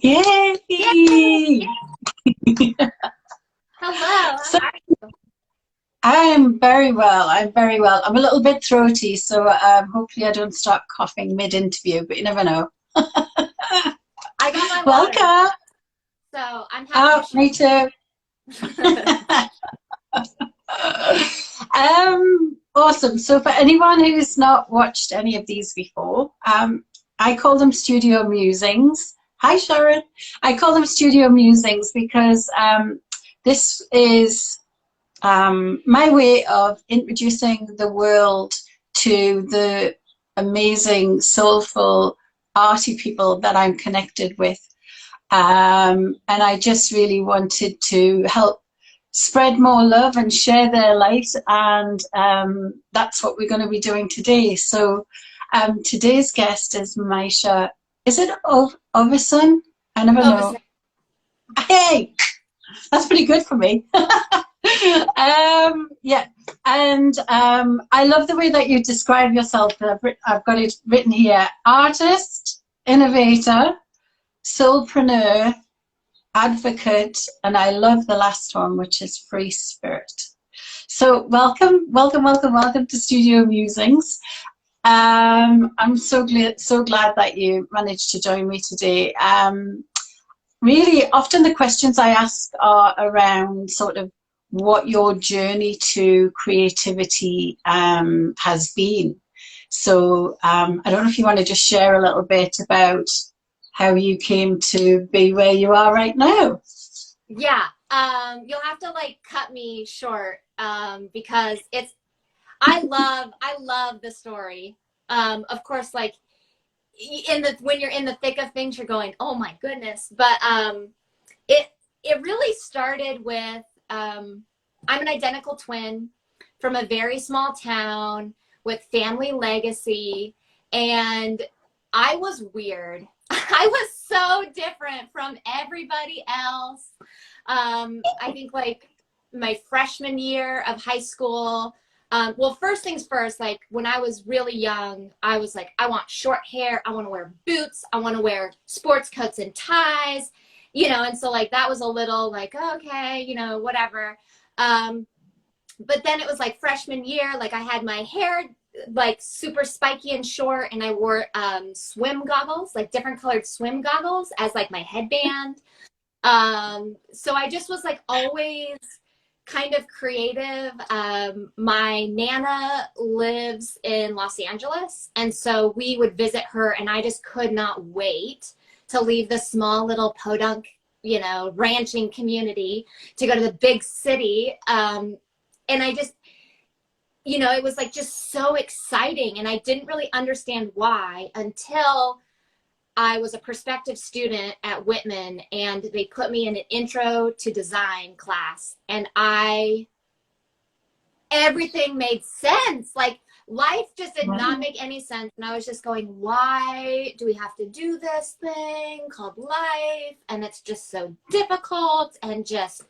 Yay! Hello, how So are you? I'm very well. I'm very well. I'm a little bit throaty, so hopefully I don't start coughing mid-interview, but you never know. I got my water, Welcome. so I'm happy to Oh, me too. share. Awesome. So for anyone who's not watched any of these before, I call them Studio Musings. Hi, Sharon. I call them Studio Musings because this is my way of introducing the world to the amazing, soulful, arty people that I'm connected with. And I just really wanted to help spread more love and share their light. And that's what we're going to be doing today. So today's guest is Mysha. Is it Oveson? I never know. Oveson. Hey, that's pretty good for me. Yeah, and I love the way that you describe yourself. I've got it written here: artist, innovator, soulpreneur, advocate, and I love the last one, which is free spirit. So welcome, welcome, welcome, welcome to Studio Musings. I'm so glad that you managed to join me today. Really, often the questions I ask are around sort of what your journey to creativity has been. So I don't know if you want to just share a little bit about how you came to be where you are right now. Yeah, you'll have to like cut me short because I love the story. Of course, like when you're in the thick of things, you're going, oh my goodness. But it it really started with I'm an identical twin from a very small town with family legacy, and I was weird. I was so different from everybody else. I think like my freshman year of high school. Well, first things first, like when I was really young, I was like, I want short hair. I want to wear boots. I want to wear sports coats and ties, and so like that was a little like, okay, whatever. Um, but then it was like freshman year, like I had my hair like super spiky and short, and I wore swim goggles, like different colored swim goggles as like my headband. So I just was like always kind of creative. My Nana lives in Los Angeles, and so we would visit her, and I just could not wait to leave the small little podunk, ranching community to go to the big city. And I just, it was like just so exciting, and I didn't really understand why until I was a prospective student at Whitman, and they put me in an intro to design class, and everything made sense. Like life just did not make any sense. And I was just going, why do we have to do this thing called life? And it's just so difficult. And just,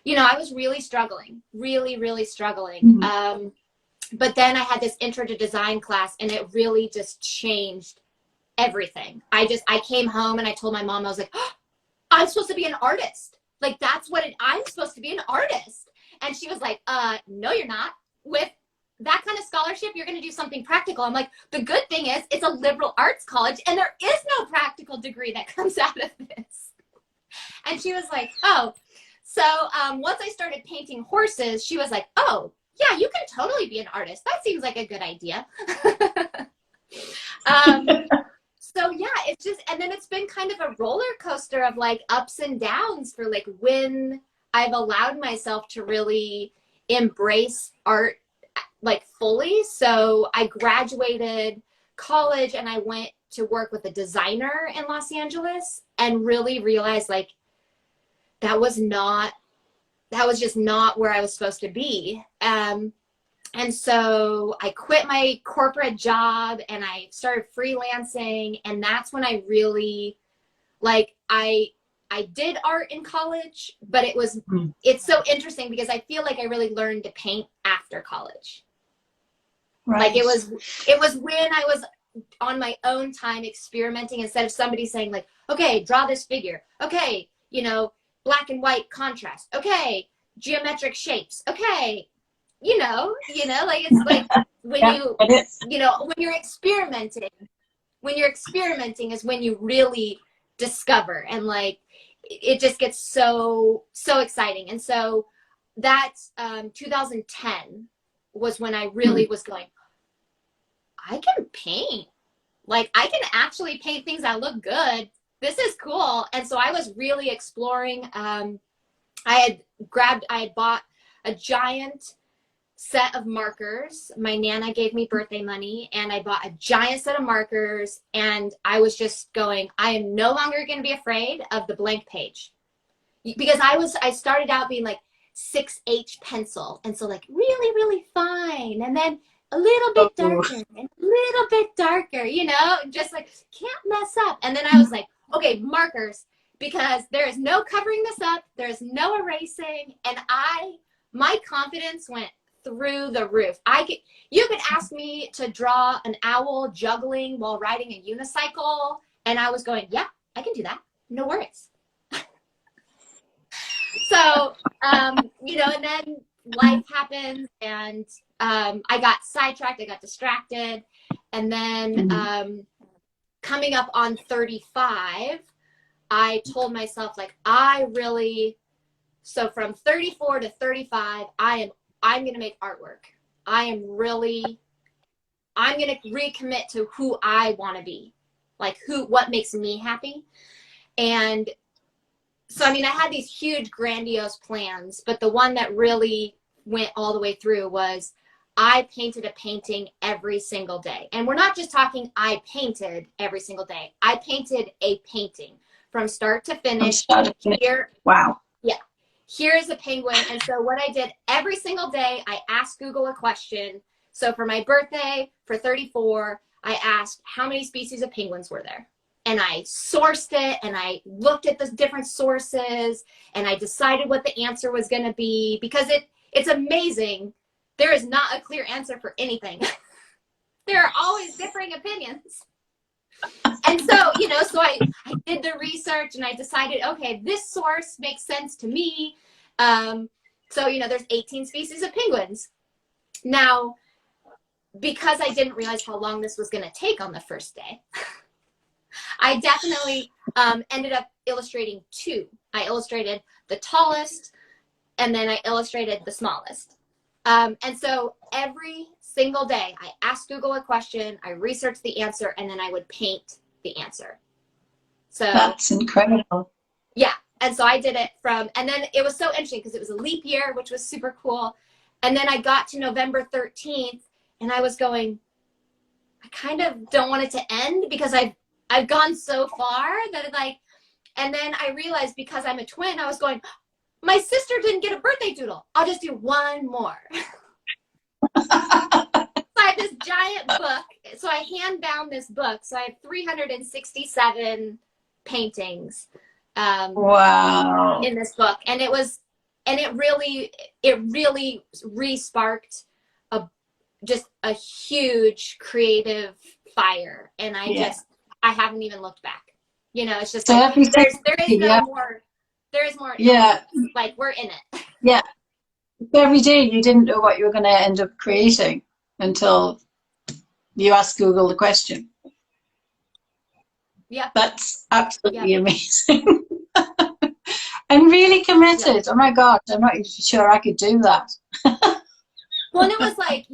I was really struggling, really, really struggling. But then I had this intro to design class, and it really just changed everything. I came home and I told my mom, I was like, oh, I'm supposed to be an artist. Like I'm supposed to be an artist. And she was like, no, you're not. With that kind of scholarship, you're going to do something practical. I'm like, the good thing is it's a liberal arts college, and there is no practical degree that comes out of this. And she was like, oh. So once I started painting horses, she was like, oh, yeah, you can totally be an artist. That seems like a good idea. So yeah, it's just, and then it's been kind of a roller coaster of like ups and downs for like when I've allowed myself to really embrace art like fully. So I graduated college and I went to work with a designer in Los Angeles, and really realized like that was just not where I was supposed to be. And so I quit my corporate job and I started freelancing. And that's when I really, like, I did art in college, but it's so interesting because I feel like I really learned to paint after college. Right. Like it was when I was on my own time experimenting instead of somebody saying like, okay, draw this figure. Okay, you know, black and white contrast. Okay, geometric shapes. Okay, like it's like when Yeah, when you're experimenting is when you really discover, and like it just gets so exciting. And so that 2010 was when I really was going, I can paint. Like I can actually paint things that look good. This is cool. And so I was really exploring. I had bought a giant set of markers. My Nana gave me birthday money, and I bought a giant set of markers, and I was just going, I am no longer going to be afraid of the blank page, because I started out being like 6H pencil, and so like really, really fine, and then a little bit darker and a little bit darker, just like can't mess up. And then I was like, okay, markers, because there is no covering this up, there's no erasing, and my confidence went through the roof. You could ask me to draw an owl juggling while riding a unicycle, and I was going, yeah, I can do that, no worries. So and then life happened, and I got sidetracked, I got distracted, and then coming up on 35, I told myself, like, so from 34 to 35, I'm going to make artwork. I'm going to recommit to who I want to be, like what makes me happy. And so, I mean, I had these huge grandiose plans, but the one that really went all the way through was I painted a painting every single day. And we're not just talking I painted every single day. I painted a painting from start to finish. Here, wow. Yeah. Here's a penguin. And so what I did every single day, I asked Google a question. So for my birthday, for 34, I asked how many species of penguins were there. And I sourced it, and I looked at the different sources, and I decided what the answer was going to be, because it's amazing. There is not a clear answer for anything. There are always differing opinions. And so, so I did the research, and I decided, okay, this source makes sense to me. So, there's 18 species of penguins. Now, because I didn't realize how long this was going to take on the first day, I definitely ended up illustrating 2. I illustrated the tallest, and then I illustrated the smallest. And so every single day, I asked Google a question, I researched the answer, and then I would paint the answer. So that's incredible. Yeah. And so I did it and then it was so interesting because it was a leap year, which was super cool. And then I got to November 13th, and I was going, I kind of don't want it to end, because I've gone so far that and then I realized, because I'm a twin, I was going, my sister didn't get a birthday doodle. I'll just do one more. So I have this giant book. So I hand bound this book. So I have 367 paintings wow. in this book. And it really re-sparked just a huge creative fire. And I haven't even looked back. It's just so like, there is more. Yeah. Like, we're in it. Yeah. Every day you didn't know what you were going to end up creating until you asked Google the question. Yeah. That's absolutely amazing. And really committed. Yeah. Oh my God, I'm not even sure I could do that. Well, and it was like,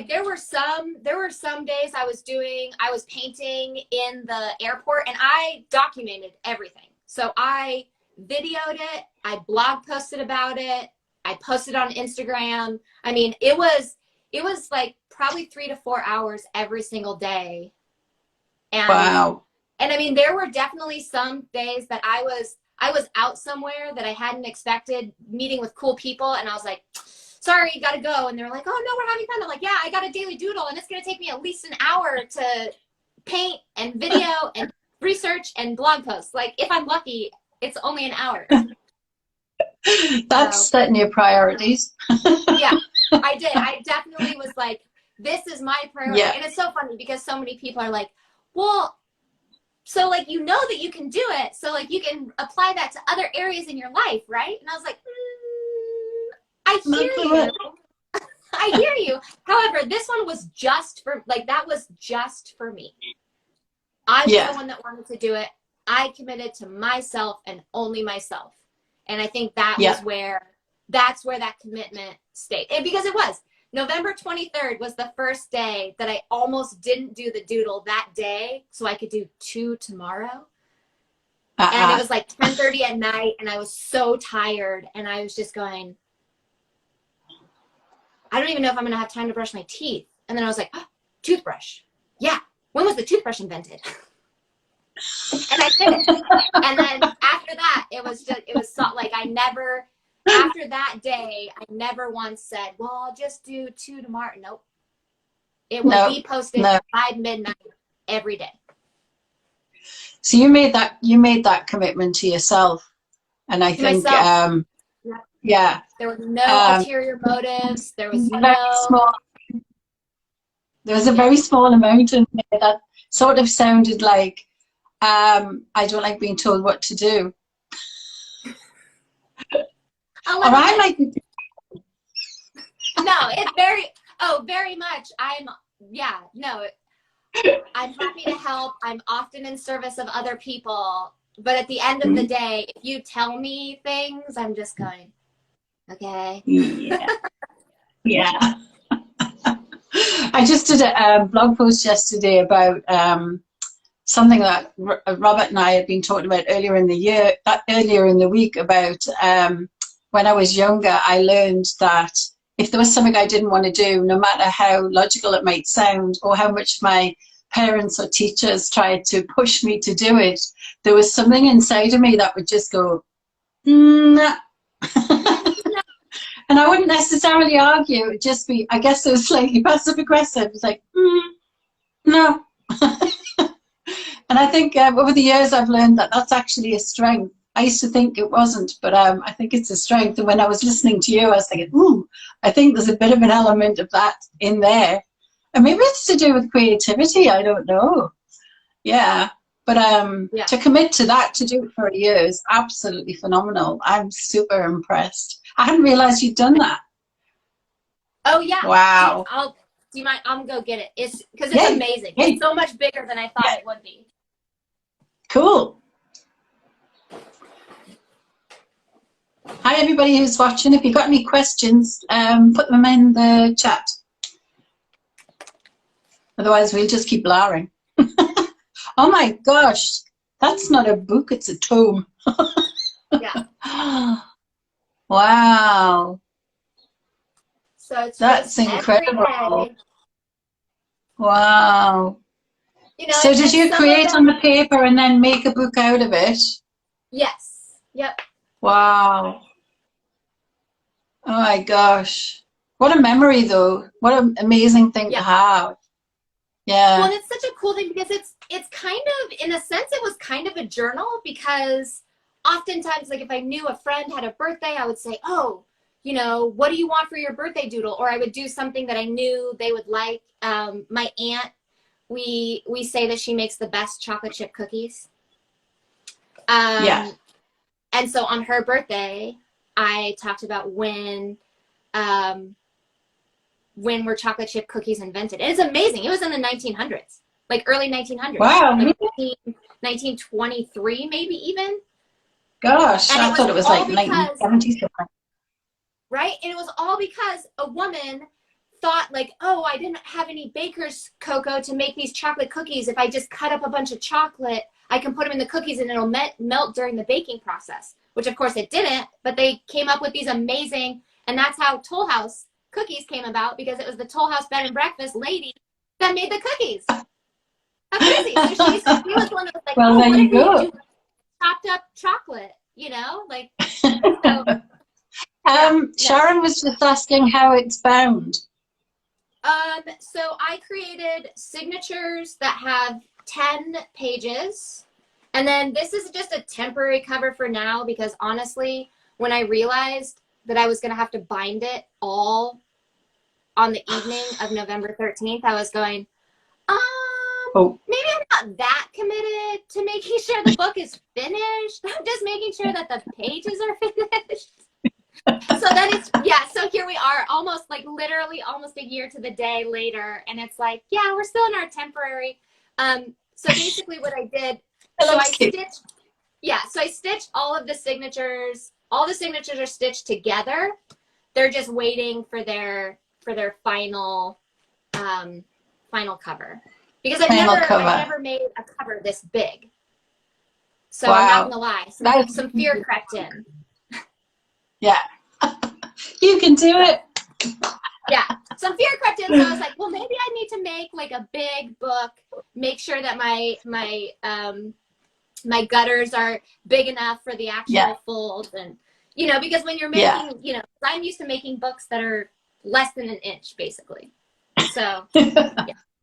there were some days I was painting in the airport, and I documented everything. So I videoed it, I blog posted about it, I posted on Instagram. I mean, it was like probably 3 to 4 hours every single day. And, wow. And I mean, there were definitely some days that I was out somewhere that I hadn't expected, meeting with cool people, and I was like, sorry, gotta go. And they're like, oh no, we're having fun. I'm like, yeah, I got a daily doodle, and it's gonna take me at least an hour to paint and video and research and blog post. Like, if I'm lucky, it's only an hour. That's setting your priorities. Yeah, I did. I definitely was like, this is my priority. Yeah. And it's so funny because so many people are like, well, so like, you know that you can do it. So like, you can apply that to other areas in your life, right? And I was like, I hear you. I hear you. However, this one was just for, like, that was just for me. I was the one that wanted to do it. I committed to myself and only myself. And I think that was where, that's where that commitment stayed. And because it was, November 23rd was the first day that I almost didn't do the doodle that day so I could do 2 tomorrow. And it was like 10:30 at night and I was so tired and I was just going, I don't even know if I'm going to have time to brush my teeth. And then I was like, oh, toothbrush. Yeah. When was the toothbrush invented? And I did it. And then after that, it was so, like, I never, after that day, I never once said, well, I'll just do 2 tomorrow. Nope. It will be posted by midnight every day. So you made that commitment to yourself. And I think, yeah. There were no ulterior motives. There was there was a very small amount in there that sort of sounded like, I don't like being told what to do. Or I might be. No, it's very much. I'm happy to help. I'm often in service of other people. But at the end of the day, if you tell me things, I'm just going, okay. Yeah. Yeah. I just did a blog post yesterday about something that Robert and I had been talking about earlier in the week about when I was younger. I learned that if there was something I didn't want to do, no matter how logical it might sound or how much my parents or teachers tried to push me to do it, there was something inside of me that would just go, nah. And I wouldn't necessarily argue. It would just be, I guess it was slightly passive aggressive. It's like, no. And I think over the years I've learned that that's actually a strength. I used to think it wasn't, but I think it's a strength. And when I was listening to you, I was thinking, I think there's a bit of an element of that in there. And maybe it's to do with creativity. I don't know. Yeah. But to commit to that, to do it for a year is absolutely phenomenal. I'm super impressed. I hadn't realized you'd done that. Oh, yeah. Wow. Do you mind? I'm going to go get it. It's because it's amazing. It's so much bigger than I thought it would be. Cool. Hi, everybody who's watching. If you've got any questions, put them in the chat. Otherwise, we'll just keep blaring. Oh, my gosh. That's not a book. It's a tome. Yeah. Wow. So it's that's incredible. Wow. You know, so did you create on the paper and then make a book out of it? Yes. Yep. Wow. Oh my gosh. What a memory though. What an amazing thing to have. Yeah. Well, and it's such a cool thing because it's kind of, in a sense, it was kind of a journal because oftentimes, like if I knew a friend had a birthday, I would say, oh, you know, what do you want for your birthday doodle? Or I would do something that I knew they would like. My aunt, we say that she makes the best chocolate chip cookies. And so on her birthday, I talked about when were chocolate chip cookies invented. And it's amazing. It was in the 1900s, like early 1900s. Wow. Like 1923, maybe even. Gosh, I thought it was like 1970s. Right? And it was all because a woman thought like, oh, I didn't have any baker's cocoa to make these chocolate cookies. If I just cut up a bunch of chocolate, I can put them in the cookies and it'll melt during the baking process, which of course it didn't, but they came up with these amazing, and that's how Toll House cookies came about, because it was the Toll House bed and breakfast lady that made the cookies. How crazy. So she was the one that was like, well, oh, there what you if go. we do chopped up chocolate, you know, like, so. Sharon was just asking how it's bound. So I created signatures that have 10 pages. And then this is just a temporary cover for now, because honestly, when I realized that I was going to have to bind it all on the evening of November 13th, I was going, maybe I'm not that committed to making sure the book is finished. I'm just making sure that the pages are finished. So then so here we are, almost like literally almost a year to the day later, and it's like, yeah, we're still in our temporary. So basically what I did, I stitched all of the signatures. All the signatures are stitched together. They're just waiting for their final final cover, because I never made a cover this big. So I'm not gonna lie, some fear crept in. Yeah. You can do it. Yeah, some fear crept in, so I was like, well, maybe I need to make like a big book, make sure that my gutters are big enough for the actual folds, and because when you're making, I'm used to making books that are less than an inch, basically. So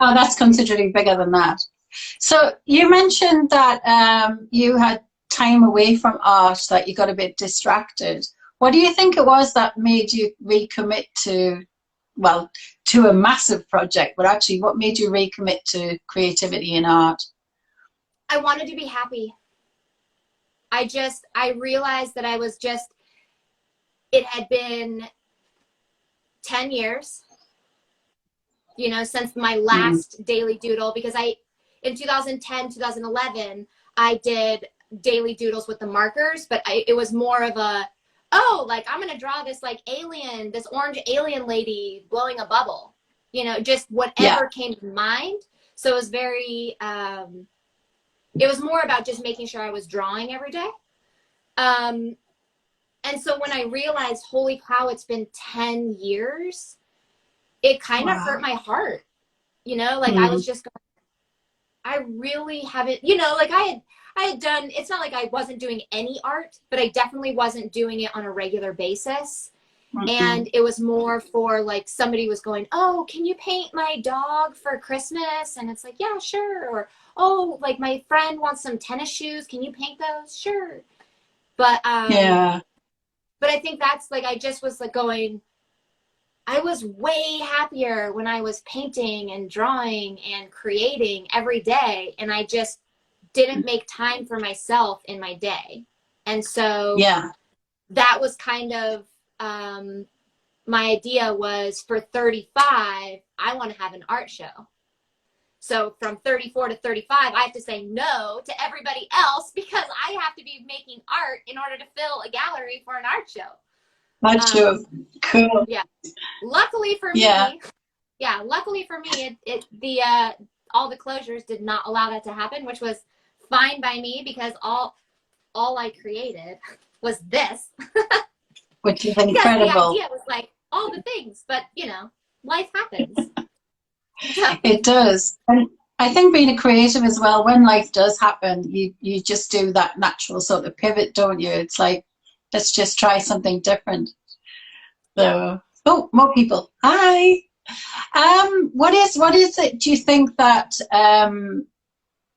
Oh, that's considerably bigger than that. So you mentioned that you had time away from art, that you got a bit distracted. What do you think it was that made you recommit to a massive project, but actually what made you recommit to creativity and art? I wanted to be happy. I realized that it had been 10 years, since my last daily doodle, because in 2010, 2011, I did daily doodles with the markers, but it was more of a, like I'm going to draw this like alien, this orange alien lady blowing a bubble, just whatever came to mind. So it was very, it was more about just making sure I was drawing every day. And so when I realized, holy cow, it's been 10 years, it kind of hurt my heart, I was just going, I really haven't, I had done, it's not like I wasn't doing any art, but I definitely wasn't doing it on a regular basis. And it was more for like somebody was going, oh, can you paint my dog for Christmas? And it's like, yeah, sure. Or, oh, like my friend wants some tennis shoes. Can you paint those? Sure. But, but I think that's like, I just was like going, I was way happier when I was painting and drawing and creating every day. And I just didn't make time for myself in my day. And so that was kind of, my idea was for 35, I want to have an art show. So from 34 to 35, I have to say no to everybody else because I have to be making art in order to fill a gallery for an art show. Art show, cool. Yeah. Luckily for me, all the closures did not allow that to happen, which was fine by me because all I created was this. Which is incredible. Because the idea was like all the things, but life happens. It does. And I think being a creative as well, when life does happen, you just do that natural sort of pivot, don't you? It's like, let's just try something different. So, oh, more people. Hi. What is it, do you think, that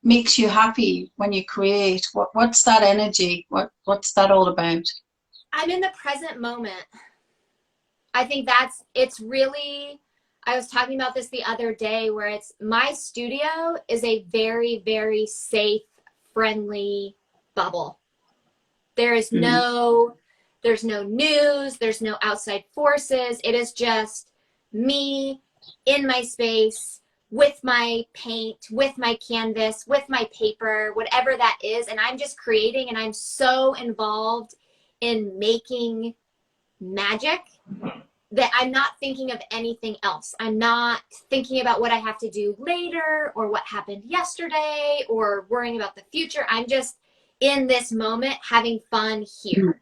makes you happy when you create? What's that energy? What's that all about? I'm in the present moment. I think it's really, I was talking about this the other day where my studio is a very, very safe, friendly bubble. There's no news, there's no outside forces. It is just me in my space with my paint, with my canvas, with my paper, whatever that is. And I'm just creating, and I'm so involved in making magic that I'm not thinking of anything else. I'm not thinking about what I have to do later or what happened yesterday or worrying about the future. I'm just in this moment having fun here.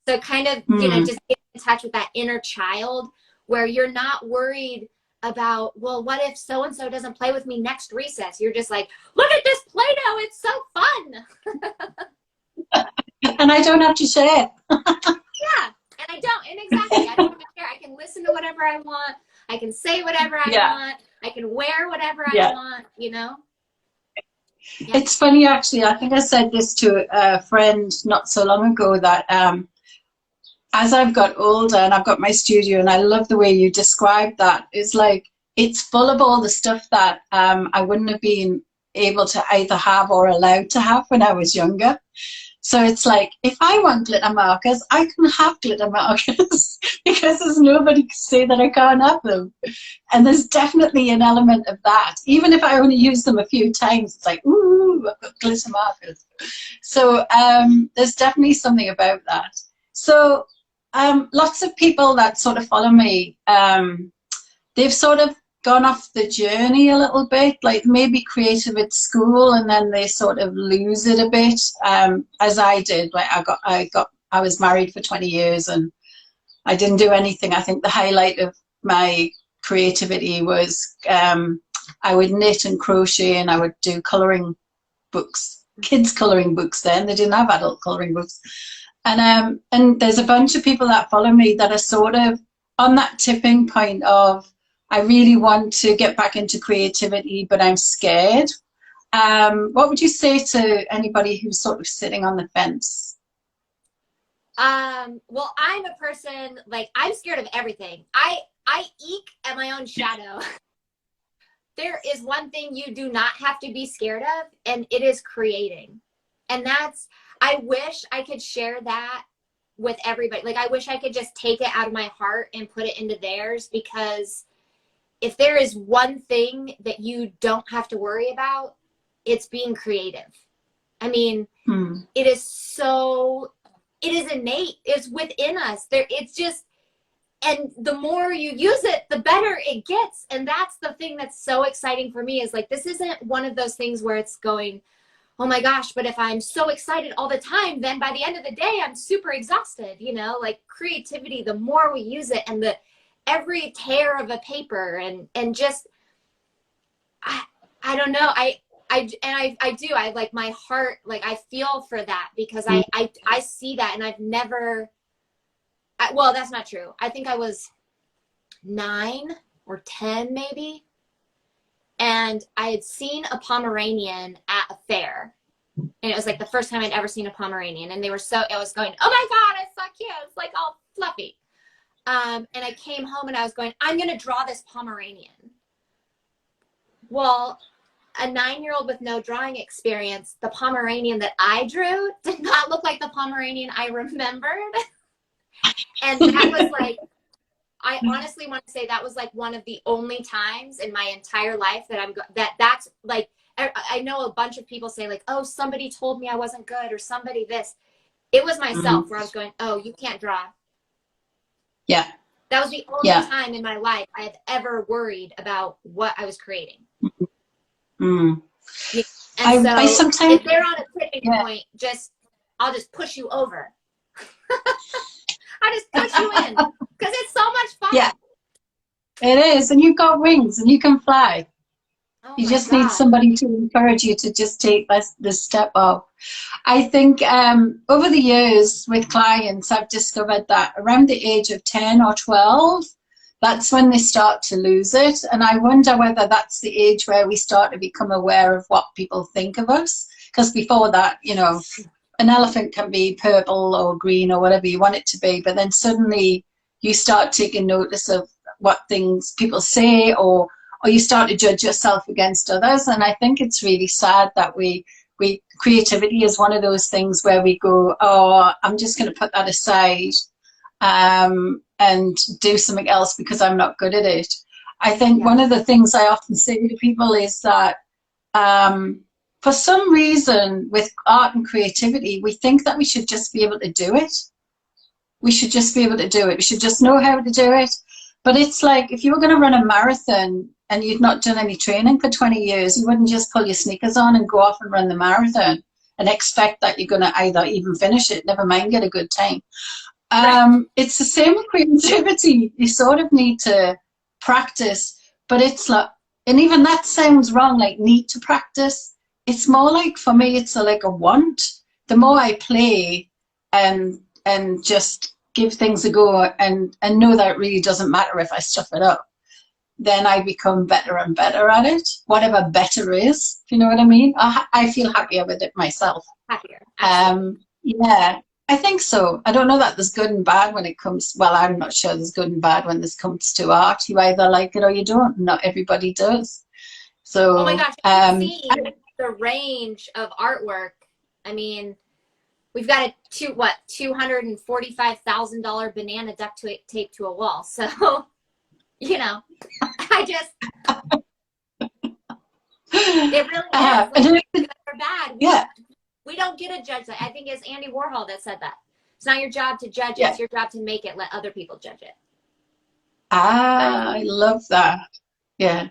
So kind of, just get in touch with that inner child where you're not worried about, well, what if so-and-so doesn't play with me next recess? You're just like, look at this Play-Doh, it's so fun. And I don't have to share. Yeah, and I don't, and exactly, I don't have to share. I can listen to whatever I want. I can say whatever I want. I can wear whatever I want, Yeah. It's funny, actually. I think I said this to a friend not so long ago, that as I've got older and I've got my studio, and I love the way you described that, it's like it's full of all the stuff that I wouldn't have been able to either have or allowed to have when I was younger. So it's like, if I want glitter markers, I can have glitter markers because there's nobody to say that I can't have them. And there's definitely an element of that. Even if I only use them a few times, it's like, ooh, I've got glitter markers. So there's definitely something about that. So lots of people that sort of follow me, they've sort of gone off the journey a little bit, like maybe creative at school, and then they sort of lose it a bit, as I did. Like I was married for 20 years and I didn't do anything. I think the highlight of my creativity was I would knit and crochet, and I would do colouring books, kids colouring books then. They didn't have adult colouring books. And there's a bunch of people that follow me that are sort of on that tipping point of, I really want to get back into creativity, but I'm scared. What would you say to anybody who's sort of sitting on the fence? Well, I'm a person, like, I'm scared of everything. I eke at my own shadow. There is one thing you do not have to be scared of, and it is creating. And I wish I could share that with everybody. Like, I wish I could just take it out of my heart and put it into theirs, because if there is one thing that you don't have to worry about, it's being creative. I mean, it is innate. It's within us. It's just, and the more you use it, the better it gets. And that's the thing that's so exciting for me, is like, this isn't one of those things where it's going, oh my gosh, but if I'm so excited all the time, then by the end of the day, I'm super exhausted. You know, like, creativity, the more we use it, and every tear of a paper, and just, I don't know. I like, my heart, like, I feel for that, because I see that, and I've never, well, that's not true. I think I was 9 or 10 maybe. And I had seen a Pomeranian at a fair. And it was like the first time I'd ever seen a Pomeranian. And I was going, oh my God, it's so cute. It's like all fluffy. And I came home and I was going, I'm going to draw this Pomeranian. Well, a 9-year-old with no drawing experience, the Pomeranian that I drew did not look like the Pomeranian I remembered. And that was like, I honestly want to say that was like one of the only times in my entire life that that's like, I know a bunch of people say like, oh, somebody told me I wasn't good, or somebody this. It was myself where I was going, oh, you can't draw. Yeah. That was the only time in my life I had ever worried about what I was creating. And I so sometimes, if they're on a tipping point, I'll just push you over. I just push you in, because it's so much fun. Yeah, it is. And you've got wings and you can fly. Oh, you just need somebody to encourage you to just take this step up. I think over the years with clients, I've discovered that around the age of 10 or 12, that's when they start to lose it. And I wonder whether that's the age where we start to become aware of what people think of us. Because before that, you know, an elephant can be purple or green or whatever you want it to be, but then suddenly you start taking notice of what things people say, or you start to judge yourself against others. And I think it's really sad that creativity is one of those things where we go, oh, I'm just going to put that aside and do something else because I'm not good at it. I think one of the things I often say to people is that for some reason with art and creativity, we think that we should just be able to do it. We should just be able to do it. We should just know how to do it. But it's like, if you were going to run a marathon and you'd not done any training for 20 years, you wouldn't just pull your sneakers on and go off and run the marathon and expect that you're going to either even finish it, never mind get a good time. It's the same with creativity. You sort of need to practice, but it's like, and even that sounds wrong, like need to practice. It's more like, for me, it's like a want. The more I play and just give things a go and know that it really doesn't matter if I stuff it up, then I become better and better at it, whatever better is, if you know what I mean. I feel happier with it myself. Happier. Yeah. I think so. I don't know that there's good and bad when it comes, well, I'm not sure there's good and bad when this comes to art. You either like it or you don't. Not everybody does. Oh my So, gosh, have you seen the range of artwork? I mean, we've got a $245,000 banana duct tape to a wall. So, you know, I just, it really is. Like, good or bad. Yeah. We don't get to judge that. I think it's Andy Warhol that said that. It's not your job to judge it. Yeah. It's your job to make it. Let other people judge it. Ah, I love that. Yeah.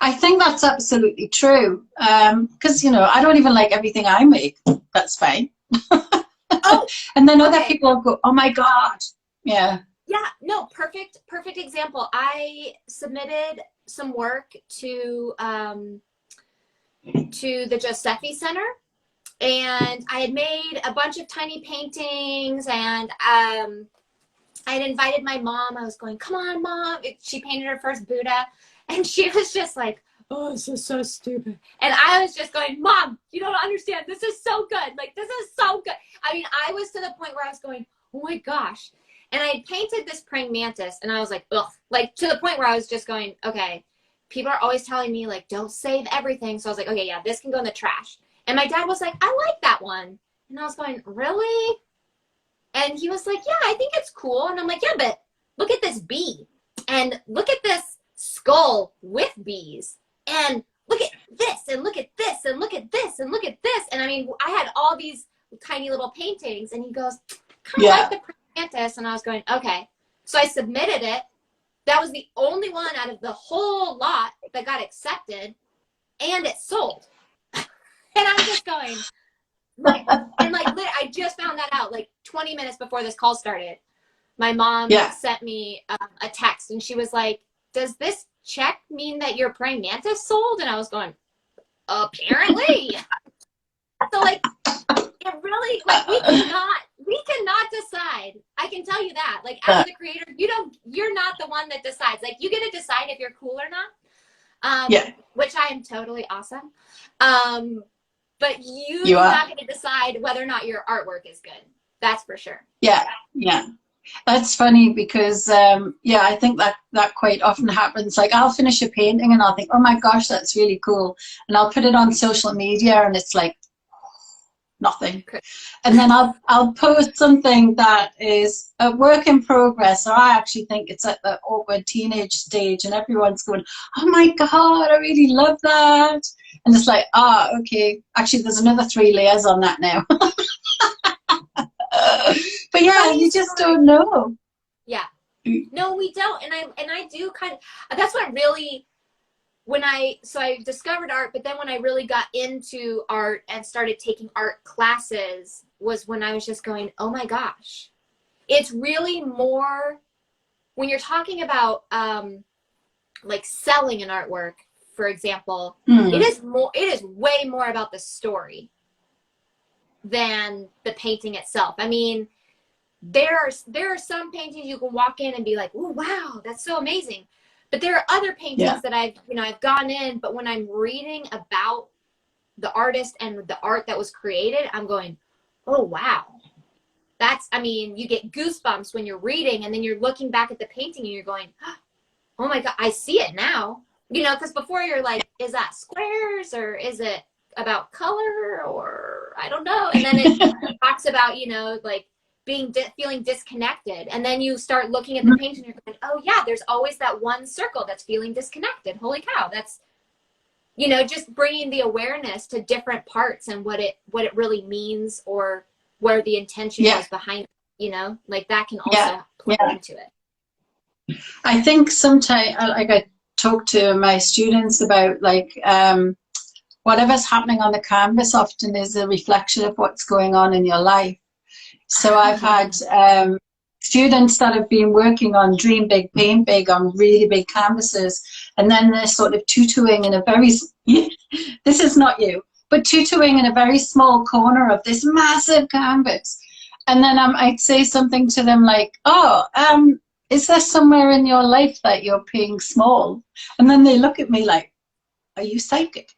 I think that's absolutely true. Because, you know, I don't even like everything I make. That's fine. Oh, and then other people go, oh my God. Yeah. Yeah, no, perfect example. I submitted some work to the Giuseppe Center, and I had made a bunch of tiny paintings, and I had invited my mom. I was going, come on, Mom. She painted her first Buddha, and she was just like, oh, this is so stupid. And I was just going, Mom, you don't understand. This is so good. Like, this is so good. I mean, I was to the point where I was going, oh my gosh. And I painted this praying mantis, and I was like, ugh. Like, to the point where I was just going, okay, people are always telling me, like, don't save everything. So I was like, okay, yeah, this can go in the trash. And my dad was like, I like that one. And I was going, really? And he was like, yeah, I think it's cool. And I'm like, yeah, but look at this bee. And look at this skull with bees. And look at this, and look at this, and look at this, and look at this. And I mean, I had all these tiny little paintings. And he goes, kind of like the praying mantis. And I was going, okay. So I submitted it. That was the only one out of the whole lot that got accepted. And it sold. And I'm just going, like, and like, I just found that out like 20 minutes before this call started. My mom sent me a text, and she was like, does this check mean that your praying mantis sold? And I was going, apparently. So like, it really, like, we cannot decide. I can tell you that. Like, as the creator, you're not the one that decides. Like, you get to decide if you're cool or not. Which I am totally awesome. But you're not going to decide whether or not your artwork is good. That's for sure. Yeah. That's funny because, I think that quite often happens. Like, I'll finish a painting and I'll think, oh my gosh, that's really cool. And I'll put it on social media and it's like, nothing. And then I'll post something that is a work in progress, or I actually think it's at the awkward teenage stage, and everyone's going, oh my God, I really love that. And it's like, okay, actually there's another 3 layers on that now. But yeah, you just don't know. Yeah. No, we don't. And I do kind of, that's what really, so I discovered art, but then when I really got into art and started taking art classes was when I was just going, oh my gosh. It's really more, when you're talking about like selling an artwork, for example, it is way more about the story than the painting itself. I mean, there are some paintings you can walk in and be like, oh wow, that's so amazing. But there are other paintings that I've gone in, but when I'm reading about the artist and the art that was created, I'm going, oh wow. I mean, you get goosebumps when you're reading, and then you're looking back at the painting and you're going, oh my God, I see it now. Because before you're like, is that squares, or is it about color, or I don't know. And then it talks about, like feeling disconnected. And then you start looking at the painting and you're going, oh yeah, there's always that one circle that's feeling disconnected. Holy cow. That's, just bringing the awareness to different parts and what it really means, or where the intention was behind it, like that can also play into it. I think sometimes, like, I talk to my students about, like, whatever's happening on the canvas often is a reflection of what's going on in your life. So I've had students that have been working on Dream Big, Paint Big on really big canvases, and then they're sort of tutoing in a very, this is not you, but tutoing in a very small corner of this massive canvas. And then I'd say something to them like, is there somewhere in your life that you're being small? And then they look at me like, are you psychic?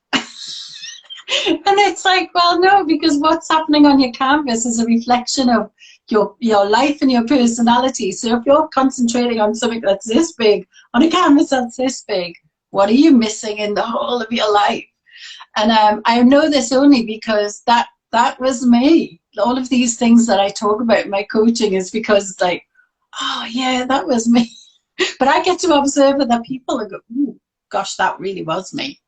And it's like, well, no, because what's happening on your canvas is a reflection of your life and your personality. So if you're concentrating on something that's this big, on a canvas that's this big, what are you missing in the whole of your life? And I know this only because that was me. All of these things that I talk about in my coaching is because it's like, oh yeah, that was me. But I get to observe other people and go, ooh, gosh, that really was me.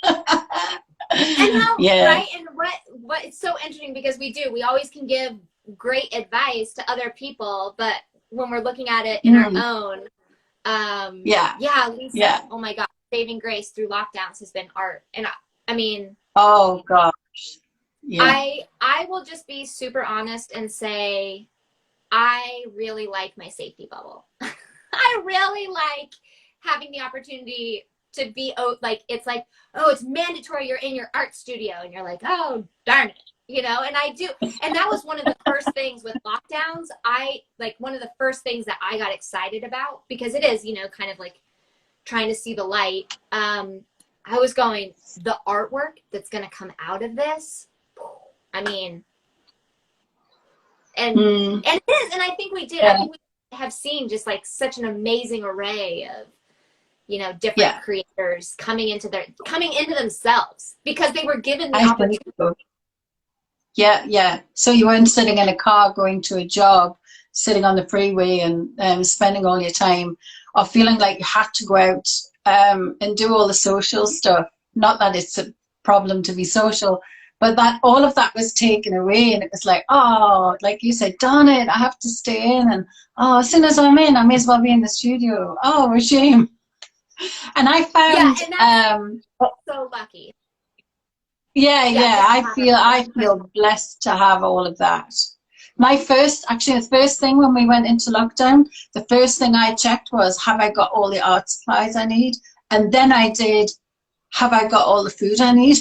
And how, yeah. right? And what it's so interesting because we always can give great advice to other people, but when we're looking at it in our own, Lisa, oh my God, saving grace through lockdowns has been art. And I mean, oh gosh, yeah. I will just be super honest and say, I really like my safety bubble. I really like having the opportunity to be like, it's like, oh, it's mandatory. You're in your art studio and you're like, oh, darn it. You know, and I do. And that was one of the first things with lockdowns. One of the first things that I got excited about, because it is, you know, kind of like trying to see the light. I was going, the artwork that's going to come out of this. I mean, and it is. And I think we did. I think we have seen just like such an amazing array of, you know, different creators coming into themselves because they were given the opportunity. So. Yeah. So you weren't sitting in a car going to a job, sitting on the freeway and spending all your time, or feeling like you had to go out and do all the social stuff. Not that it's a problem to be social, but that all of that was taken away, and it was like, oh, like you said, darn it, I have to stay in, and oh, as soon as I'm in, I may as well be in the studio. Oh, a shame. And I found so lucky. I feel blessed to have all of that. The first thing when we went into lockdown, the first thing I checked was, have I got all the art supplies I need? And then I did, have I got all the food I need?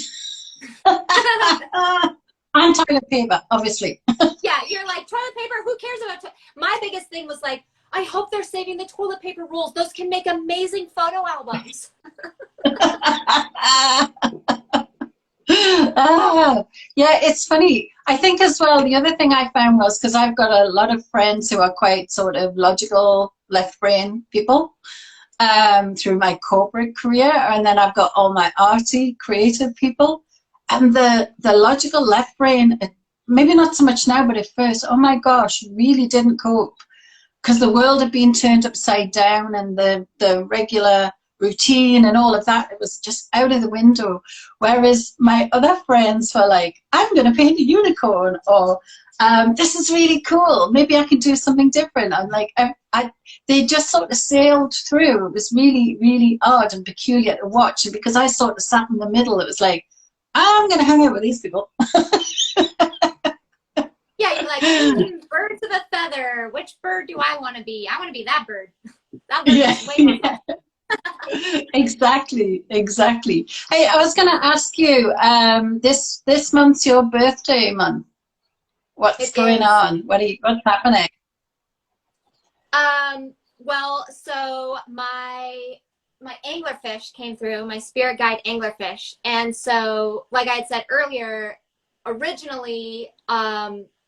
And toilet paper, obviously. Yeah, you're like, toilet paper, who cares about my biggest thing was like, I hope they're saving the toilet paper rolls. Those can make amazing photo albums. Yeah, it's funny. I think as well, the other thing I found was, because I've got a lot of friends who are quite sort of logical left brain people through my corporate career, and then I've got all my arty creative people, and the logical left brain, maybe not so much now, but at first, oh my gosh, really didn't cope because the world had been turned upside down, and the regular routine and all of that, it was just out of the window. Whereas my other friends were like, I'm going to paint a unicorn, or this is really cool, maybe I can do something different. I'm like, they just sort of sailed through. It was really, really odd and peculiar to watch, and because I sort of sat in the middle, it was like, I'm going to hang out with these people. Yeah, you're like, birds of a feather, which bird do I want to be? I want to be that bird. That bird is way more fun. Exactly. Hey, I was going to ask you, this month's your birthday month. What's going on? What's happening? Well, so my anglerfish came through, my spirit guide anglerfish, and so like I had said earlier, originally,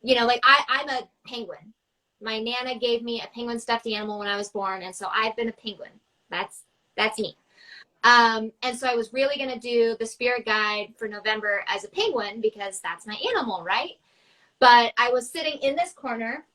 you know, like I'm a penguin. My Nana gave me a penguin stuffed animal when I was born, and so I've been a penguin. That's me. And so I was really going to do the spirit guide for November as a penguin because that's my animal, right? But I was sitting in this corner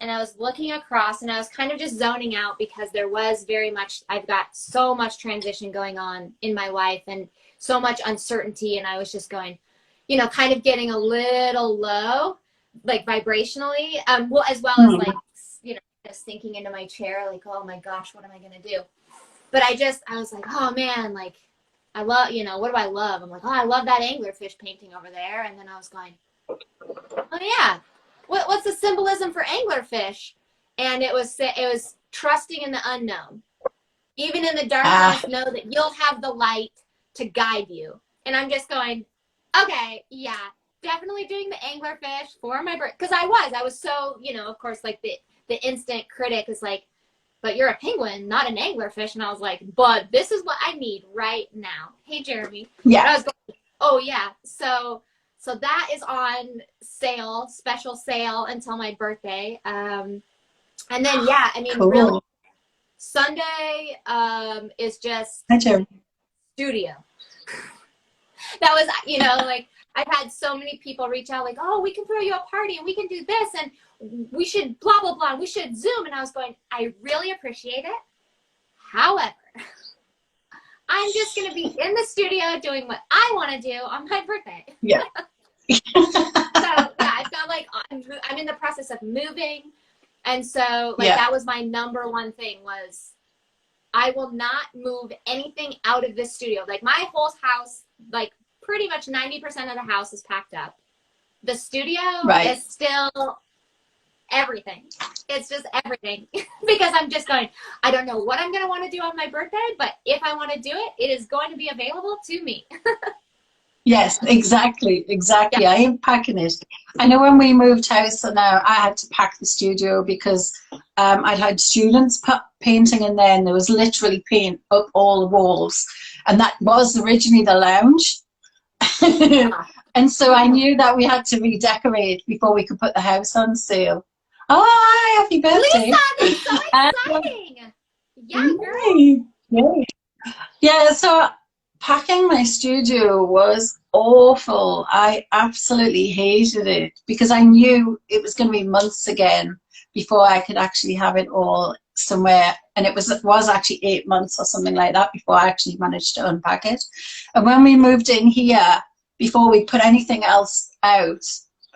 and I was looking across and I was kind of just zoning out because there was very much, I've got so much transition going on in my life and so much uncertainty. And I was just going, you know, kind of getting a little low, like vibrationally, well, as well as like, you know, just sinking into my chair, like, oh my gosh, what am I going to do? But I was like, oh man, like I love, you know, what do I love? I'm like, oh, I love that anglerfish painting over there. And then I was going, oh yeah, what's the symbolism for anglerfish? And it was trusting in the unknown. Even in the darkness, know that you'll have the light to guide you. And I'm just going, okay, yeah, definitely doing the anglerfish for my birth. Because I was so, you know, of course, like the instant critic is like, but you're a penguin, not an anglerfish. And I was like, but this is what I need right now. Hey, Jeremy. Yeah. And I was going, oh yeah. So So that is on sale, special sale until my birthday. And then, yeah, I mean, Cool. really, Sunday is just studio. That was, you know, like, I've had so many people reach out like, oh, we can throw you a party and we can do this and we should blah, blah, blah. And we should Zoom. And I was going, I really appreciate it. However, I'm just going to be in the studio doing what I want to do on my birthday. Yeah. So, yeah, I felt like I'm in the process of moving. And so, like, that was my number one thing was I will not move anything out of this studio. Like, my whole house, like, pretty much 90% of the house is packed up. The studio is still everything. It's just everything. Because I'm just going, I don't know what I'm going to want to do on my birthday, but if I want to do it, it is going to be available to me. Yes, exactly. Yeah. I am packing it. I know when we moved house now, I had to pack the studio because I'd had students painting in there and there was literally paint up all the walls. And that was originally the lounge. And so I knew that we had to redecorate before we could put the house on sale. Oh, hi, happy birthday. Lisa, that's so exciting. Yeah, girl. Yeah, so packing my studio was awful. I absolutely hated it because I knew it was going to be months again before I could actually have it all somewhere. And it was actually 8 months or something like that before I actually managed to unpack it. And when we moved in here, before we put anything else out,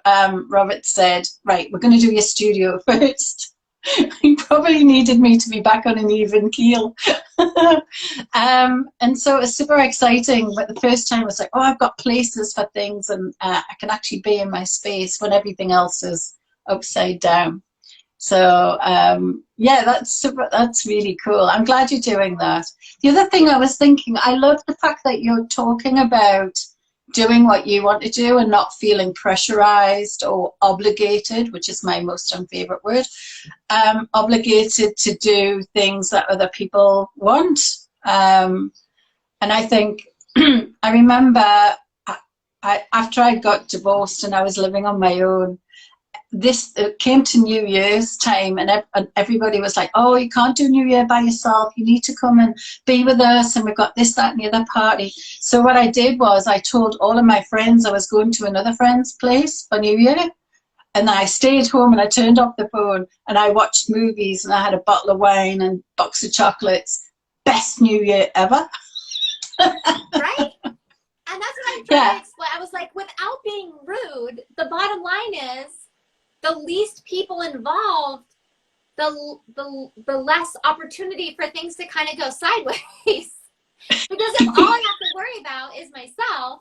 Robert said, right, we're going to do your studio first. He probably needed me to be back on an even keel. And so it was super exciting. But the first time I was like, oh, I've got places for things and I can actually be in my space when everything else is upside down. So yeah, that's really cool. I'm glad you're doing that. The other thing I was thinking, I love the fact that you're talking about doing what you want to do and not feeling pressurized or obligated, which is my most unfavorite word, obligated to do things that other people want. And I think, I remember after I got divorced and I was living on my own, it came to New Year's time and everybody was like, oh, you can't do New Year by yourself. You need to come and be with us. And we've got this, that, and the other party. So what I did was I told all of my friends I was going to another friend's place for New Year. And I stayed home and I turned off the phone and I watched movies and I had a bottle of wine and box of chocolates. Best New Year ever. Right? And that's what I'm trying to explain. I was like, without being rude, the bottom line is, the least people involved, the less opportunity for things to kind of go sideways. Because if all I have to worry about is myself,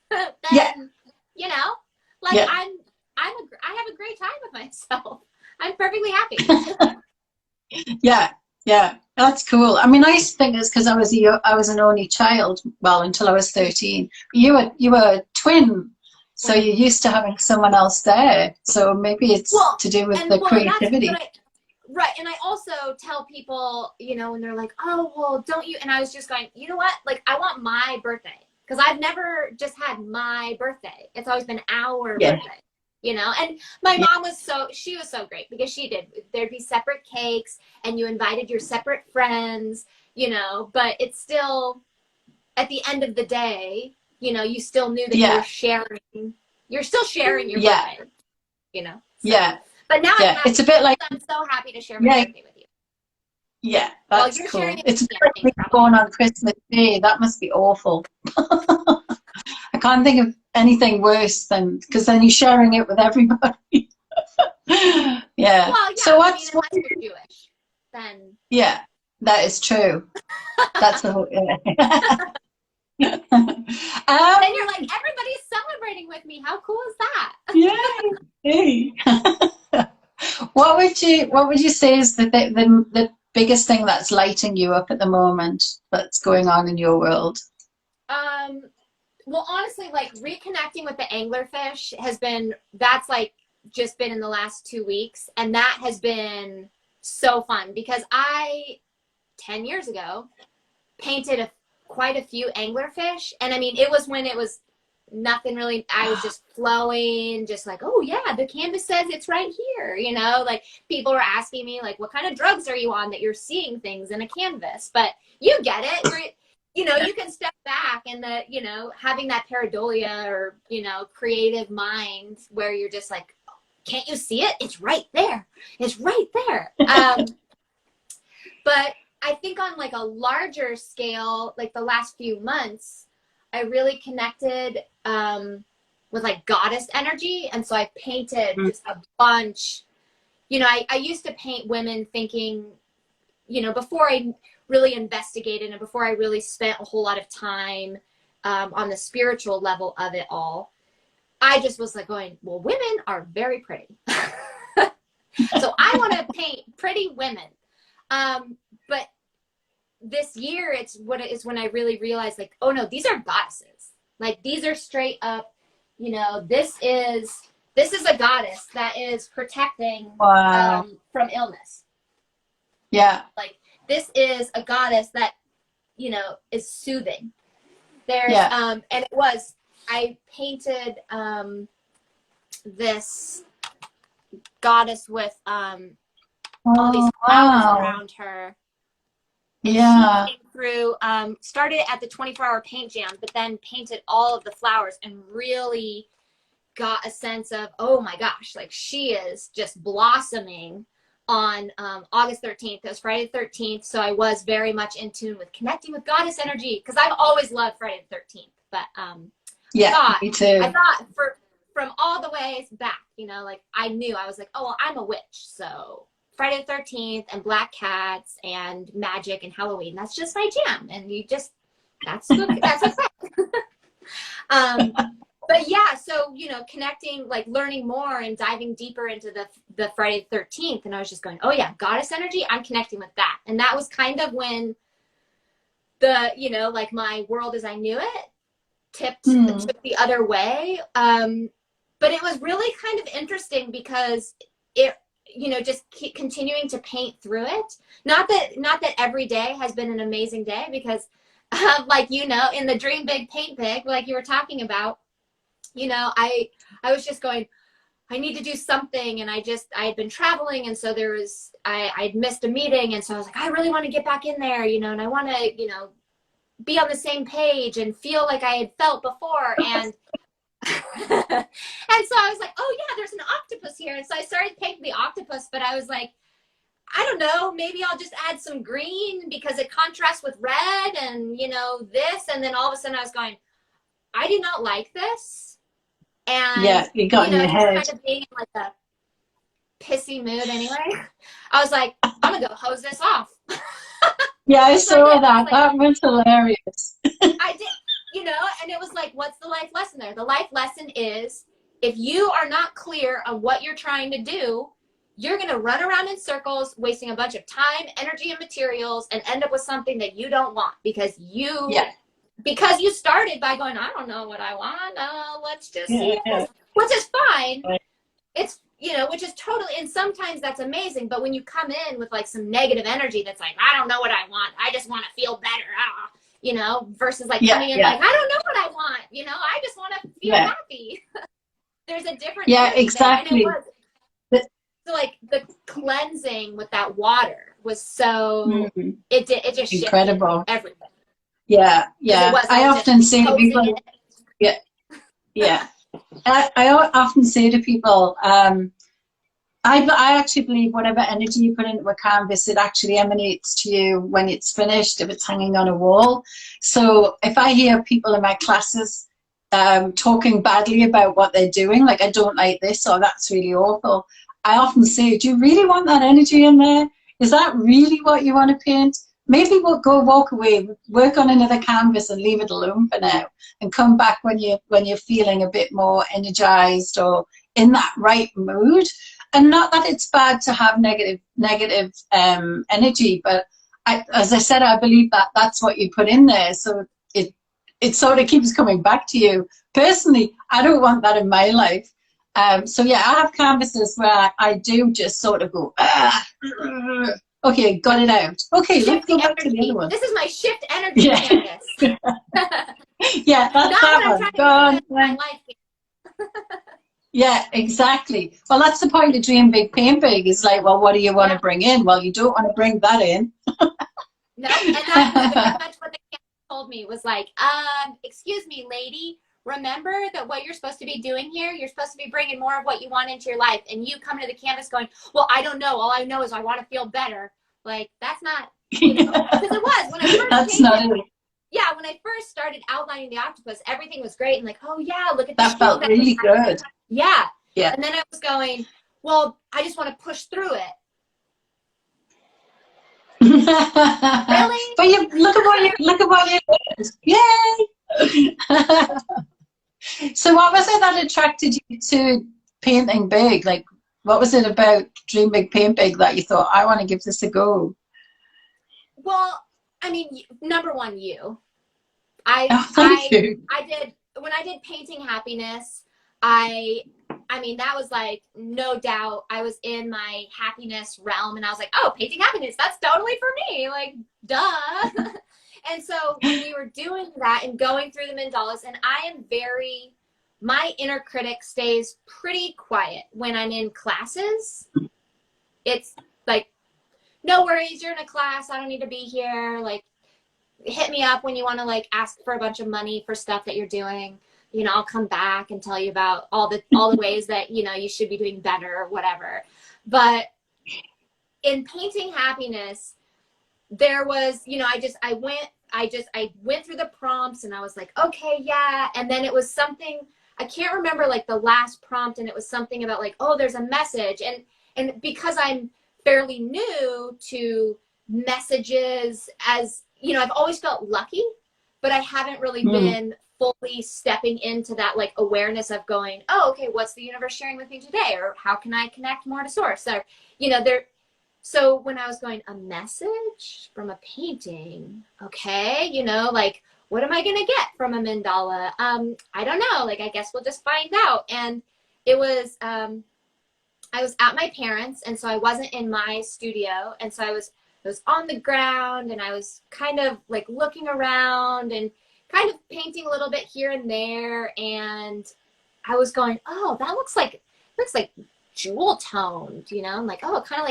then you know, like I have a great time with myself. I'm perfectly happy. Yeah, that's cool. I mean, I used to think it's because I was an only child, well, until I was 13. But you were a twin. So you're used to having someone else there. So maybe it's to do with the creativity. Right. And I also tell people, you know, when they're like, oh, well, don't you? And I was just going, you know what? Like, I want my birthday. Because I've never just had my birthday. It's always been our birthday, you know? And my mom was she was so great because there'd be separate cakes and you invited your separate friends, you know, but it's still, at the end of the day, you know, you still knew that you're still sharing your birthday, you know? So, but now it's a bit like, I'm so happy to share my birthday with you. Yeah, that's cool. It's a bit like going on Christmas Day. That must be awful. I can't think of anything worse than, because then you're sharing it with everybody. Well, yeah, so unless you're Jewish, then. Yeah, that is true. That's the whole, and you're like, everybody's celebrating with me. How cool is that? Yay! What would you say is the biggest thing that's lighting you up at the moment that's going on in your world? Well, honestly, like reconnecting with the anglerfish that's like just been in the last 2 weeks, and that has been so fun because 10 years ago painted quite a few anglerfish. And I mean, it was when it was nothing really, I was just flowing, just like, oh yeah, the canvas says it's right here, you know, like people were asking me like, what kind of drugs are you on that you're seeing things in a canvas? But you get it. You know, you can step back and the, you know, having that pareidolia or, you know, creative mind where you're just like, can't you see it? It's right there. It's right there. But I think on like a larger scale, like the last few months, I really connected with like goddess energy. And so I painted just a bunch, you know, I used to paint women thinking, you know, before I really investigated and before I really spent a whole lot of time on the spiritual level of it all, I just was like going, well, women are very pretty. So I want to paint pretty women. But this year it's when I really realized like, oh no, these are goddesses. Like these are straight up, you know, this is a goddess that is protecting from illness. Yeah. Like this is a goddess that, you know, is soothing. There's and it was, I painted this goddess with all these flowers around her. And she came through, started at the 24-hour paint jam, but then painted all of the flowers and really got a sense of, oh my gosh, like she is just blossoming on August 13th. It was Friday the 13th. So I was very much in tune with connecting with goddess energy because I've always loved Friday the 13th. But me too. I thought from all the ways back, you know, like I knew, I was like, oh, well, I'm a witch. So Friday the 13th and black cats and magic and Halloween, that's just my jam. And you just, that's a fact. But yeah, so, you know, connecting, like learning more and diving deeper into the Friday the 13th. And I was just going, oh yeah, goddess energy, I'm connecting with that. And that was kind of when the, you know, like my world as I knew it tipped the other way. But it was really kind of interesting because it, you know, just keep continuing to paint through it. Not that every day has been an amazing day because like, you know, in the dream big, paint big, like you were talking about, you know, I was just going, I need to do something. And I had been traveling. And so I'd missed a meeting. And so I was like, I really want to get back in there, you know, and I want to, you know, be on the same page and feel like I had felt before. And and so I was like, oh yeah, there's an octopus here. And so I started painting the octopus, but I was like, I don't know, maybe I'll just add some green because it contrasts with red and, you know, this. And then all of a sudden I was going, I do not like this. And, you got in your head. Kind of being in like a pissy mood anyway, I was like, I'm going to go hose this off. Yeah, I saw that. That was hilarious. I did, you know, and it was like, what's the life lesson there? The life lesson is if you are not clear on what you're trying to do, you're going to run around in circles, wasting a bunch of time, energy, and materials, and end up with something that you don't want because you started by going, I don't know what I want. Let's just see. Which is fine. It's, you know, which is totally, and sometimes that's amazing. But when you come in with like some negative energy that's like, I don't know what I want. I just want to feel better. You know, versus like coming in like, I don't know what I want. You know, I just want to feel happy. There's a different exactly. So like the cleansing with that water was so it just incredible. Everything. Yeah. I often say to people, I often say to people, I actually believe whatever energy you put into a canvas, it actually emanates to you when it's finished, if it's hanging on a wall. So if I hear people in my classes talking badly about what they're doing, like I don't like this or that's really awful, I often say, do you really want that energy in there? Is that really what you want to paint? Maybe we'll go walk away, work on another canvas and leave it alone for now and come back when you're feeling a bit more energized or in that right mood. And not that it's bad to have negative energy, but as I said, I believe that that's what you put in there. So it sort of keeps coming back to you. Personally, I don't want that in my life. So yeah, I have canvases where I do just sort of go, okay, got it out. Okay, let's go back to the other one. This is my shift energy canvas. Yeah, that's not that when one. I'm trying anything good in my life. Yeah, exactly. Well, that's the point of dream big, paint big. Is like, well, what do you want to bring in? Well, you don't want to bring that in. No, and that was very much what the camp told me, was like, excuse me, lady, remember that what you're supposed to be doing here, you're supposed to be bringing more of what you want into your life. And you come to the canvas going, well, I don't know. All I know is I want to feel better. Like, that's not, you know, because it was when I first That's not it. yeah, when I first started outlining the octopus, everything was great. And like, oh yeah, look at that felt really good. Yeah. Yeah. And then I was going, well, I just want to push through it. Really? But you look at what you did. Yay! So what was it that attracted you to painting big? Like, what was it about dream big, paint big that you thought, I want to give this a go? Well, I mean, number one, you. Thank you. When I did Painting Happiness, I mean, that was like, no doubt, I was in my happiness realm, and I was like, oh, Painting Happiness, that's totally for me, like, duh. And so when we were doing that and going through the mandalas, and my inner critic stays pretty quiet when I'm in classes. It's like, no worries, you're in a class, I don't need to be here, like, hit me up when you want to like ask for a bunch of money for stuff that you're doing. You know, I'll come back and tell you about all the ways that, you know, you should be doing better or whatever. But in Painting Happiness, there was, you know, I went through the prompts and I was like, okay, yeah. And then it was something, I can't remember like the last prompt, and it was something about like, oh, there's a message. And because I'm fairly new to messages, as you know, I've always felt lucky, but I haven't really been fully stepping into that like awareness of going, oh, okay, what's the universe sharing with me today? Or how can I connect more to source? Or, you know, so when I was going, a message from a painting, okay, you know, like, what am I going to get from a mandala? I don't know, like, I guess we'll just find out. And it was, I was at my parents', and so I wasn't in my studio. And so I was on the ground, and I was kind of like looking around and kind of painting a little bit here and there. And I was going, oh, that looks like jewel toned, you know, I'm like, oh, kind of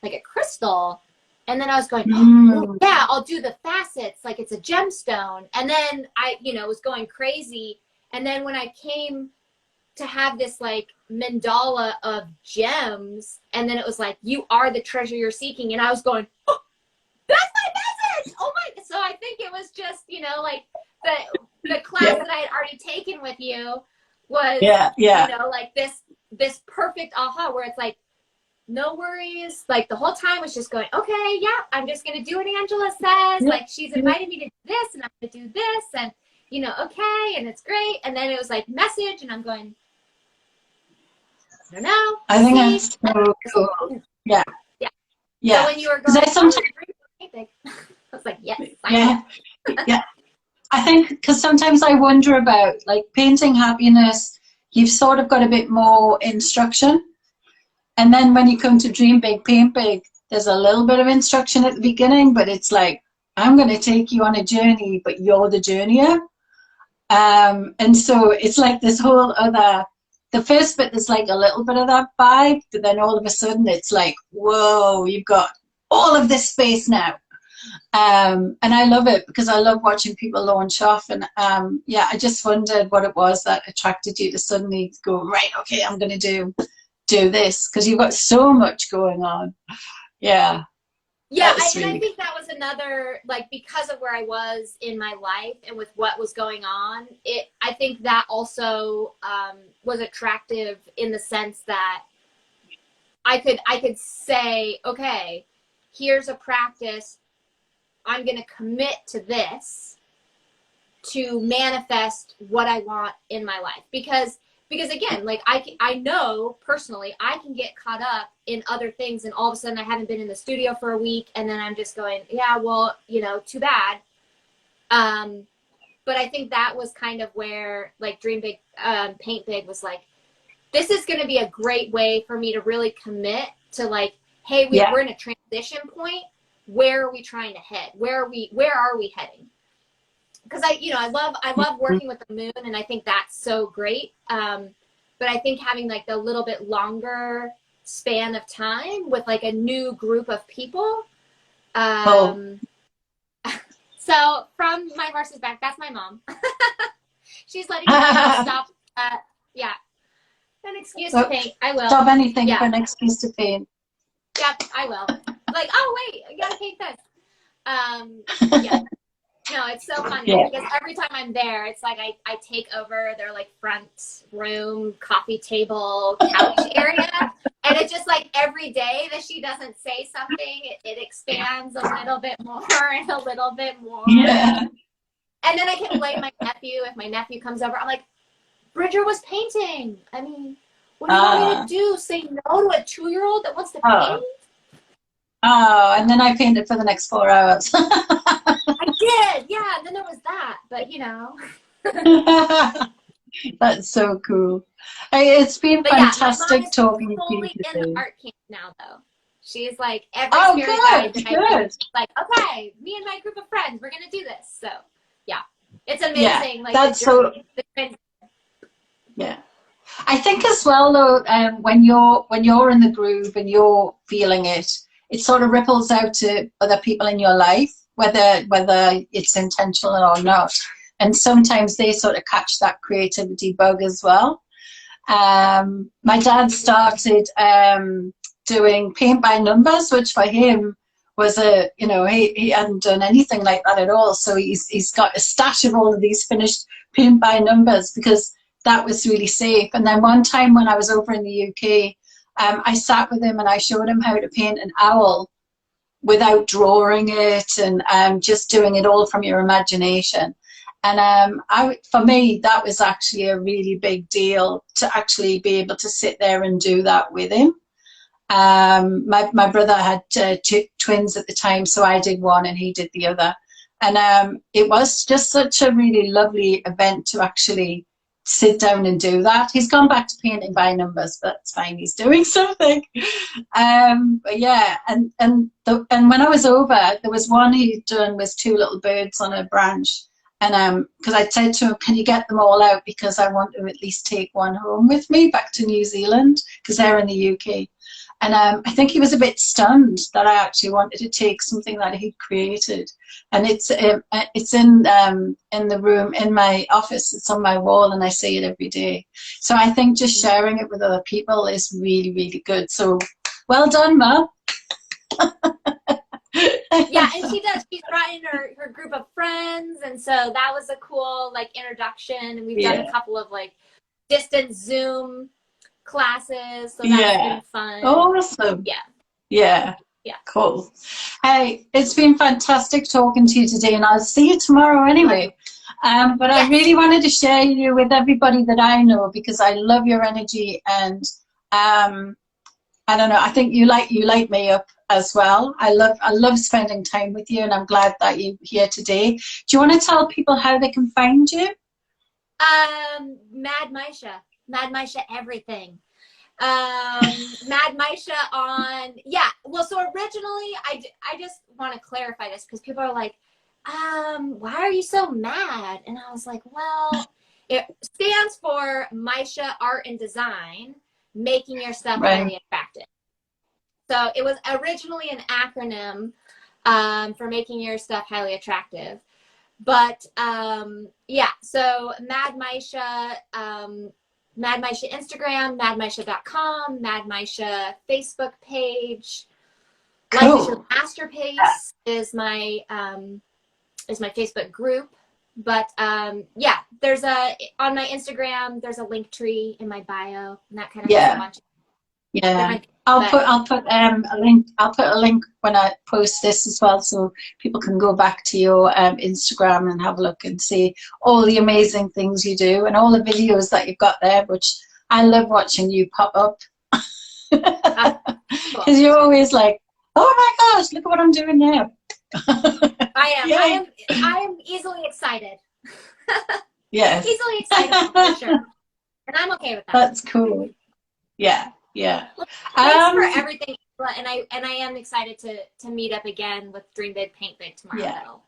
like a crystal. And then I was going, oh, yeah, I'll do the facets like it's a gemstone. And then I, you know, was going crazy. And then when I came to have this like mandala of gems, and then it was like, you are the treasure you're seeking. And I was going, oh, that's my message. Oh my. So I think it was just, you know, like the class that I had already taken with you was, you know, like this perfect aha, where it's like, no worries. Like the whole time was just going, okay, yeah, I'm just going to do what Angela says. Like she's invited me to do this, and I'm going to do this, and, you know, okay. And it's great. And then it was like message, and I'm going, I don't know. I think that's so cool. Yeah. Yeah. Yeah. So when you were going, I was like, yes. Yeah. I think because sometimes I wonder about like Painting Happiness, you've sort of got a bit more instruction. And then when you come to Dream Big, Paint Big, there's a little bit of instruction at the beginning, but it's like, I'm going to take you on a journey, but you're the journeyer. And so it's like this whole other, the first bit is like a little bit of that vibe, but then all of a sudden it's like, whoa, you've got all of this space now. And I love it because I love watching people launch off. And yeah, I just wondered what it was that attracted you to suddenly go, right, okay, I'm going to do this, because you've got so much going on. Yeah. Yeah, I think that was another, like, because of where I was in my life and with what was going on, I think that also was attractive in the sense that I could say, okay, here's a practice, I'm going to commit to this to manifest what I want in my life. Because again, like I know personally, I can get caught up in other things, and all of a sudden I haven't been in the studio for a week, and then I'm just going, yeah, well, you know, too bad. But I think that was kind of where like Dream Big, Paint Big was like, this is going to be a great way for me to really commit to like, hey, we're in a transition point. Where are we trying to head? Where are we heading? because I love working with the moon, and I think that's so great. But I think having like the little bit longer span of time with like a new group of people. So from my horse's back, that's my mom. She's letting me stop. Yeah, an excuse to paint. I will stop anything for an excuse to paint. Yep, I will. Like, oh wait, I gotta paint this. Yeah. No, it's so funny because every time I'm there, it's like I take over their like front room, coffee table, couch area. And it's just like every day that she doesn't say something, it expands a little bit more and a little bit more. Yeah. And then I can blame my nephew if my nephew comes over. I'm like, Bridger was painting. I mean, what do you want me to do? Say no to a 2-year-old that wants to paint? Oh, and then I painted for the next 4 hours. I did, yeah. And then there was that, but That's so cool. Hey, it's been fantastic talking to you today. In the art camp now, though. She's like every spirit guide that I do, like, okay, me and my group of friends, we're gonna do this. So yeah, it's amazing. Yeah, like that's so. Yeah, I think as well though, when you're in the groove and you're feeling it, it sort of ripples out to other people in your life, whether it's intentional or not. And sometimes they sort of catch that creativity bug as well. My dad started doing paint by numbers, which for him was he hadn't done anything like that at all. So he's got a stash of all of these finished paint by numbers because that was really safe. And then one time when I was over in the UK, I sat with him and I showed him how to paint an owl without drawing it and just doing it all from your imagination. And for me, that was actually a really big deal to actually be able to sit there and do that with him. My brother had twins at the time, so I did one and he did the other. And it was just such a really lovely event to actually sit down and do that. He's gone back to painting by numbers, but it's fine. He's doing something. But yeah, and when I was over, there was one he'd done was 2 little birds on a branch. And because I said to him, can you get them all out? Because I want to at least take one home with me back to New Zealand, because they're in the UK. And I think he was a bit stunned that I actually wanted to take something that he'd created. And it's in the room, in my office, it's on my wall, and I see it every day. So I think just sharing it with other people is really, really good. So well done, Ma. Yeah, and she does. She's brought in her group of friends, and so that was a cool like introduction. And we've done a couple of like distant Zoom classes, so that's been fun. Awesome. Yeah. Cool. Hey, it's been fantastic talking to you today, and I'll see you tomorrow anyway. But I really wanted to share you with everybody that I know because I love your energy, and I don't know, I think you light me up as well. I love spending time with you, and I'm glad that you're here today. Do you want to tell people how they can find you? Mad Mysha everything. Mad Mysha on, well, so originally I just want to clarify this because people are like, why are you so mad? And I was like, well, it stands for Mysha Art and Design, making your stuff highly attractive. So it was originally an acronym for making your stuff highly attractive. But so Mad Mysha, Mad Mysha Instagram, madmysha.com, Mad Mysha Facebook page. Life is Your Masterpiece is my Facebook group. But there's on my Instagram, there's a link tree in my bio and that kind of stuff. Yeah. I'll put a link when I post this as well, so people can go back to your Instagram and have a look and see all the amazing things you do and all the videos that you've got there, which I love watching you pop up. Because you're always like, oh my gosh, look at what I'm doing now. I am easily excited. Yes. Easily excited for sure. And I'm okay with that. That's cool. Yeah. Well, thanks for everything, and I am excited to meet up again with Dream Big, Paint Big tomorrow.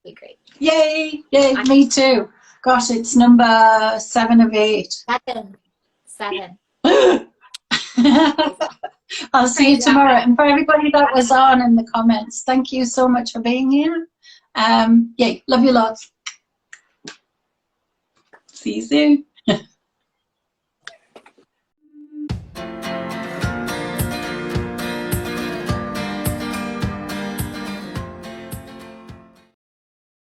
be great. Yay! Yay! Me too. Gosh, it's number 7 of 8. 7. I'll see you tomorrow. And for everybody that was on in the comments, thank you so much for being here. Yay! Love you lots. See you soon.